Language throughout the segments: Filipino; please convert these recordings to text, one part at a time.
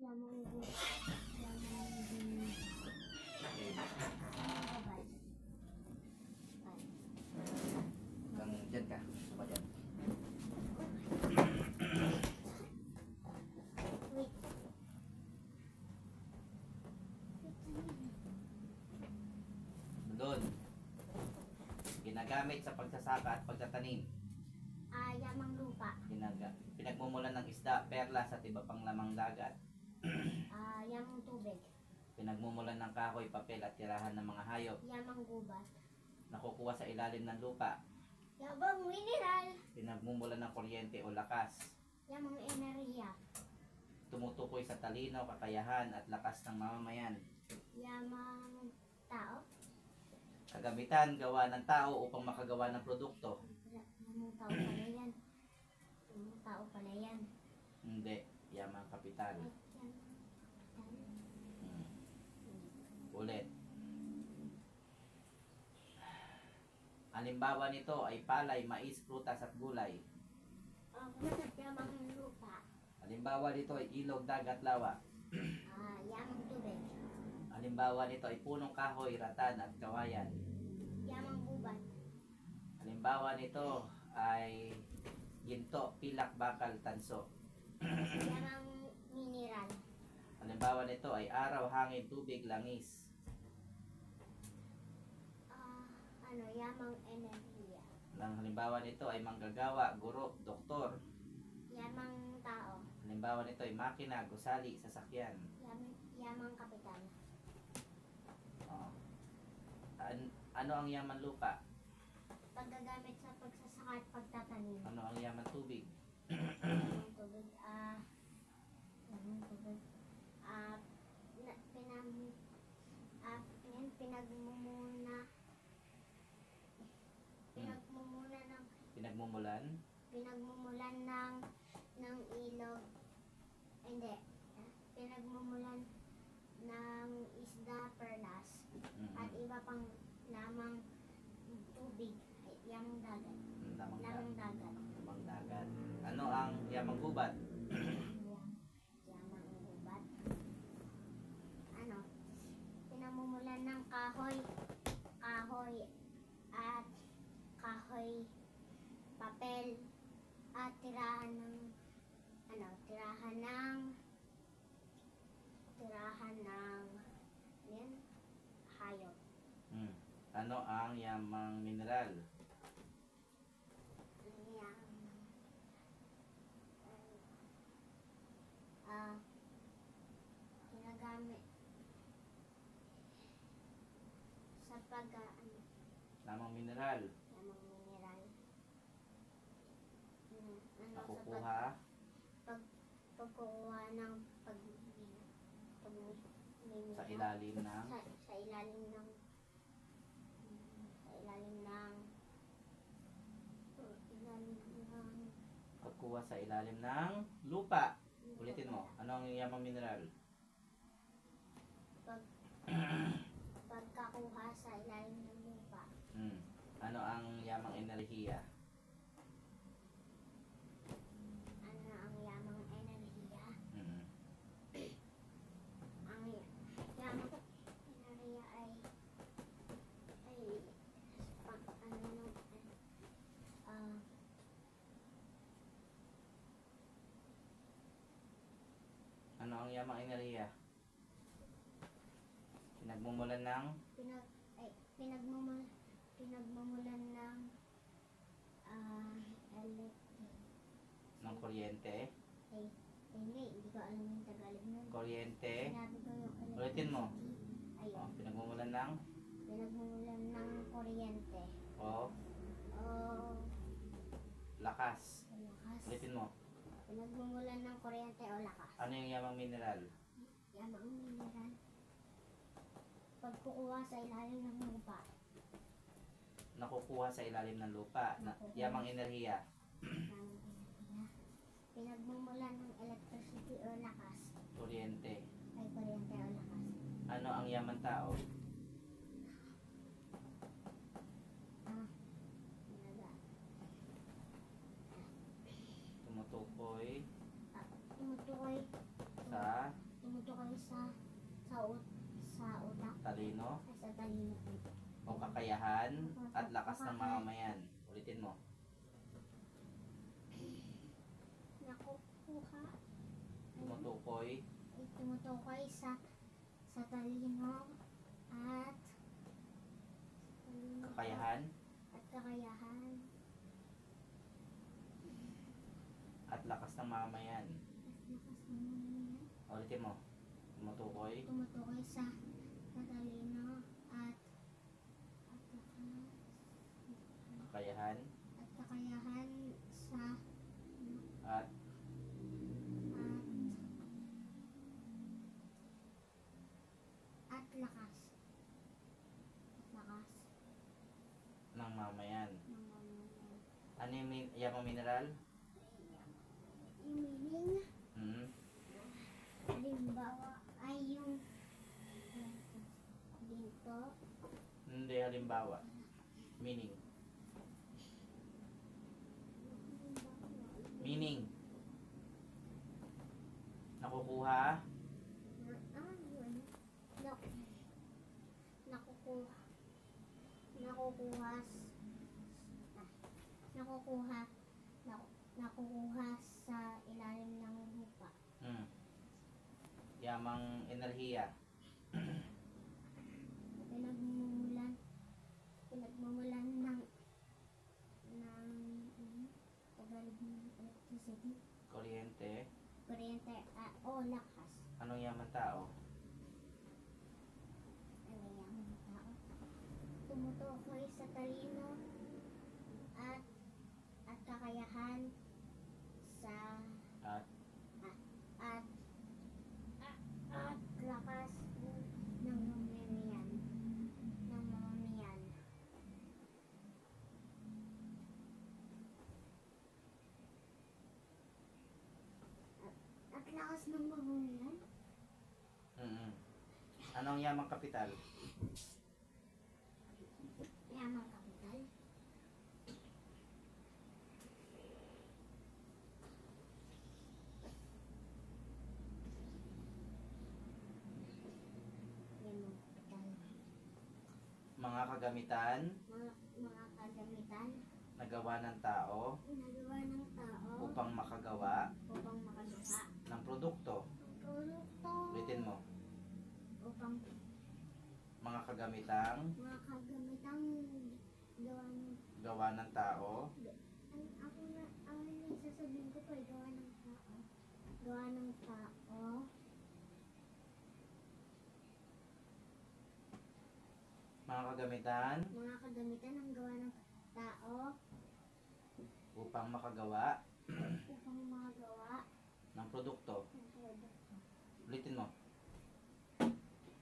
Yamang Yamang Okay. Babay. Hanggang dyan ka. Saba dyan. Wait. Doon. Ginagamit sa pagsasaka at pagtatanim. Yamang lupa. Pinagmumulan ng isda, perlas at iba pang lamang dagat. Yamang tubig. Pinagmumulan ng kahoy, papel at tirahan ng mga hayop. Yamang gubat. Nakukuha sa ilalim ng lupa. Yamang mineral. Pinagmumulan ng kuryente o lakas. Yamang enerhiya. Tumutukoy sa talino, kakayahan at lakas ng mamamayan. Yamang tao. Kagamitan, gawa ng tao upang makagawa ng produkto. Yamang tao pala yan. Yamang tao pala yan. Hindi, yamang kapital. Ulit. Halimbawa nito ay palay, mais, prutas at gulay. Yamang lupa. Halimbawa nito ay ilog, dagat, lawa. Yamang tubig. Halimbawa nito ay punong kahoy, ratan at kawayan. Yamang gubat. Halimbawa nito ay ginto, pilak, bakal, tanso. Yamang mineral. Halimbawa nito ay araw, hangin, tubig, langis. Yamang enerhiya. Halimbawa nito ay manggagawa, guro, doktor. Yamang tao. Halimbawa nito ay makina, gusali, sasakyan. Yamang kapital. Oh. Ano ang yaman lupa? Paggagamit sa pagsasaka at pagtatanim. Ano ang yaman tubig? Yamang tubig. Yamang tubig. Pinagmumulan? Pinagmumulan ng ilog. Hindi. Pinagmumulan ng isda, perlas. At iba pang lamang tubig. Yamang dagat. Lamang dagat. Lamang dagat. Ano ang yamang gubat? Yamang gubat. Pinagmumulan ng kahoy. At kahoy, papel, at tirahan ng hayop. Ano ang yamang mineral? Ginagamit sa Lamang mineral. Yamang mineral. Nakukuha Pagkukuha ng sa ilalim ng sa ilalim ng pagkuha sa ilalim ng lupa. Ulitin mo. Ano ang yamang mineral? Pagkakuha sa ilalim ng lupa. Ano ang yamang enerhiya? Ano ang yamang enerhiya? Ang yamang enerhiya ay ano ang yamang enerhiya? Pinagmumulan ng pinagmumulan ng ng kuryente. Hindi ko alam yung Tagalog nun. Kuryente. Sinabi ko yung electricity. Ulitin mo. Ayun. Pinagmumulan ng Pinagmumulan ng kuryente. Lakas. Lakas. Ulitin mo. Pinagmumulan ng kuryente o lakas. Ano yung yamang mineral? Yamang mineral. Pagkukuha sa ilalim ng lupa. Nakukuha sa ilalim ng lupa. Yamang enerhiya. Yamang enerhiya. Pinagmumulan ng electricity o lakas. Kuryente. Ay kuryente o lakas. Ano ang yaman tao? Tumutukoy Tumutukoy sa sa utak. talino, Ay, sa talino po. o kakayahan at lakas ng mamamayan. Ulitin mo. Nakukuha. Tumutukoy, Tumutukoy sa talino at kakayahan at kakayahan at lakas ng mamamayan. at lakas ng mamamayan. Ulitin mo. Tumutukoy, Tumutukoy sa talino at kakayahan kakayahan sa at at lakas ng mamamayan. ng mamamayan. Ano yung yamang mineral? Yung meaning, Hmm. halimbawa, ay yung dito, Hindi, halimbawa. Meaning. Meaning. Nakukuha, yun. Nakukuha, nakukuha, nakukuha, nakukuha sa ilalim ng lupa. yamang enerhiya, Pinagmumulan ng Tagalog ng electricity, kuryente. kuryente, o lakas. Anong yaman tao? Ano yan mga tao? Tumutukoy sa talino at kakayahan sa At at lakas ng mamamayan. At lakas ng mamamayan. mm Anong yamang kapital? Yamang kapital. Yamang kapital. Mga kagamitan Mga kagamitan na gawa ng tao nagawa ng tao upang makagawa upang makagawa ng produkto. ng produkto Ulitin mo. upang Mga kagamitang mga kagamitang gawa ng tao ako na sasabihin ko pa gawa ng tao mga kagamitan ang gawa ng tao upang makagawa upang makagawa ng produkto. ng produkto. Ulitin mo.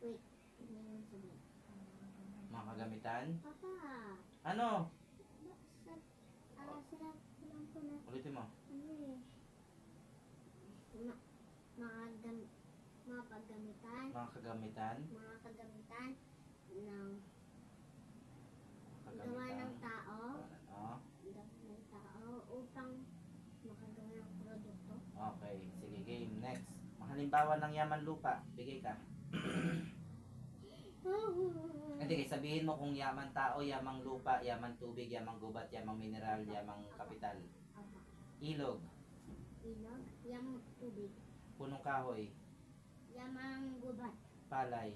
Wait, hindi mo sabihin. Mga kagamitan. Papa, Ano? sarap ko na Ulitin mo. ano eh. Mga paggamitan, Mga kagamitan mga kagamitan ng gawa kagamitan ng tao, ano? upang makagawa ng produkto. Okay, sige, game. Next. Halimbawa ng yaman lupa. Bigay ka. Hindi, sabihin mo kung yaman tao, yamang lupa, yamang tubig, yamang gubat, yamang mineral, yamang kapital. Ilog, Ilog, yamang tubig, punong kahoy, yamang gubat, palay,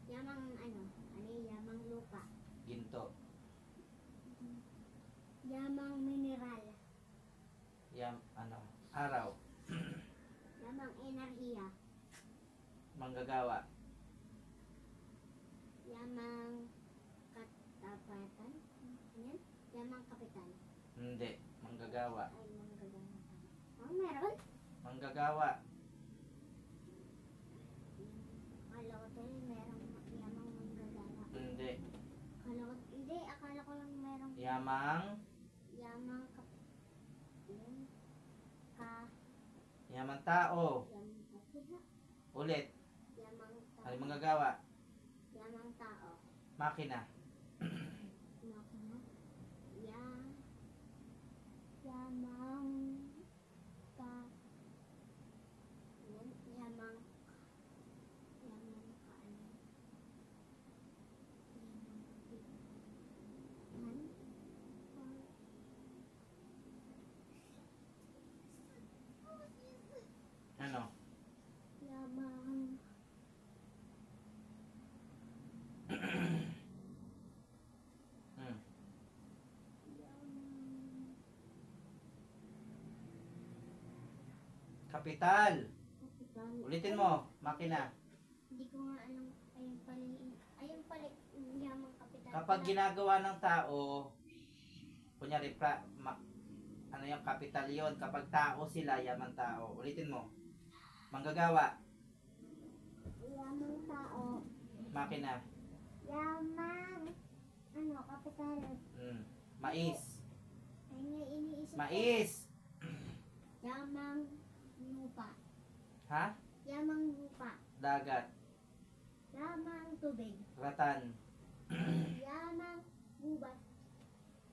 yamang yamang lupa, ginto, yamang mineral, araw, yamang enerhiya, manggagawa, yamang katapatan, yan, yamang kapitan. hindi, manggagawa, Ay, manggagawa. Meron? manggagawa, Akala ko tayo merong yamang manggagawa. hindi, Hindi, akala ko lang merong yamang, yamang yan, yaman tao, yamang kapitan, ulit, yamang ano manggagawa, yamang tao, makina, makina, yamang, yan, yamang, Kapital. Kapital. Ulitin mo, makina. Hindi ko nga alam. Ayun pala, yamang kapital. Kapag ginagawa ng tao, kunyari, ano yung kapital yon. Kapag tao sila, yaman tao. Ulitin mo. Manggagawa, Yamang tao. makina. Yamang, kapital. Mais. Ay nga iniisip ko. Mais. Yamang lupa. Ha? Yamang lupa. Dagat. Yamang tubig. Ratan. Yamang gubat.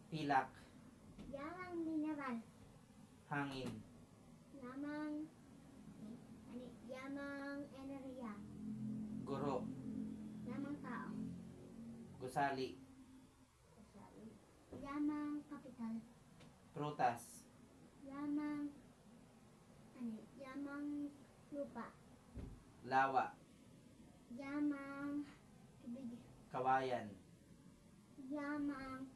Pilak. Yamang mineral. Hangin. Yamang, yamang enerhiya. Guro. Yamang tao. Gusali. Yamang kapital. Prutas. Yamang, yamang lupa. Lawa. Yamang tubig. Kawayan. Yamang,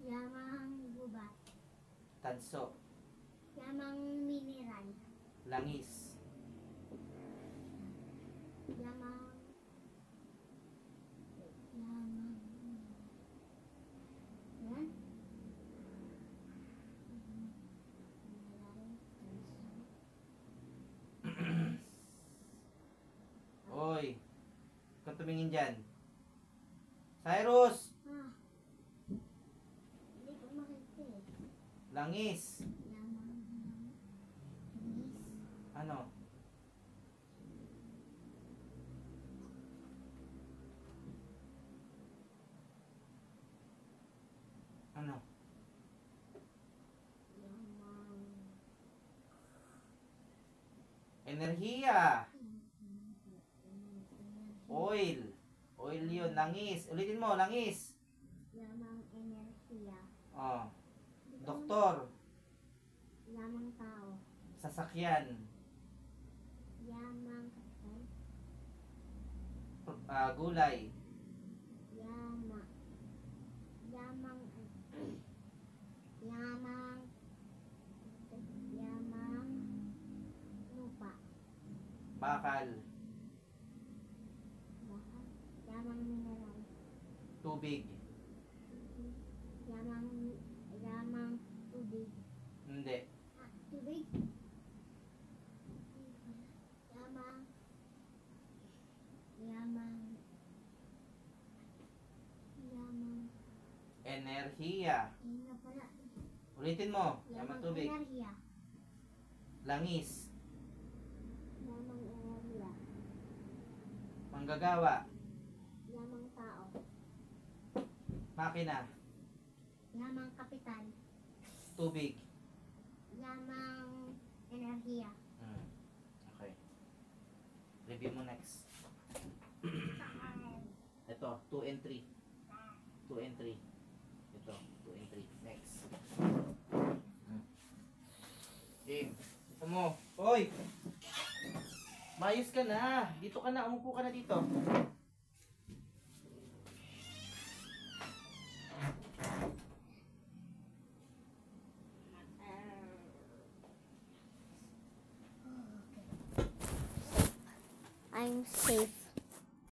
yamang gubat. Tanso. Yamang mineral. Langis. Yamang, yan? Oy. Kung tumingin dyan. Cyrus. Hindi ko makita eh. Langis. Yamang, langis. Ano? Ano? Yamang, Enerhiya. Oil. Oil yun. Langis. Ulitin mo. Langis. yamang enerhiya. Oh. Doktor. Yamang tao. Sasakyan. Yamang kapital. Gulay. Yamang, yamang, yamang, yamang lupa. Bakal. Yamang mineral. Tubig. Yamang, yamang tubig. Hindi. Tubig. Yamang, yamang, yamang. Enerhiya. Ayun na pala. Ulitin mo. Yaman Yamang tubig. enerhiya. Langis. Yamang enerhiya. Manggagawa. Yamang tao. Makina. Yamang kapital. Tubig. Yamang enerhiya. Okay. Review mo next. Ito, 2 and 3. 2 and 3. Ito, 2 and 3. Next. Game. Ito mo. Hoy! Mayos ka na. Dito ka na. Umupo ka na dito. I'm safe.